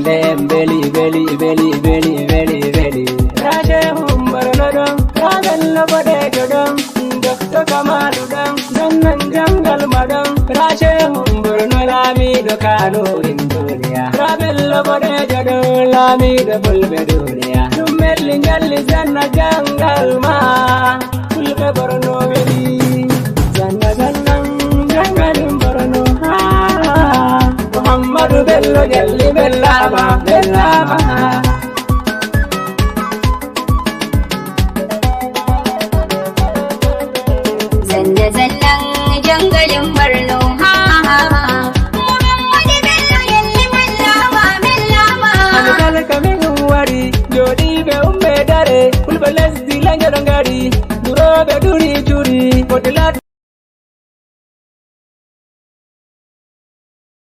dem beli beli beli beli beli beli. Raje humbarno dong, rabello bodejo dong, Dr. Kamalu dong, zannan jangal madong. Raje humbarno lamido Kano in duniya, rabello bodejo dong, lamido fulbe duniya. Dummelli njalli zanna jangal ma, fulbe Borno beli, zanna zannan jangalin Borno. Muhammadu Bello Jalli Bellaba.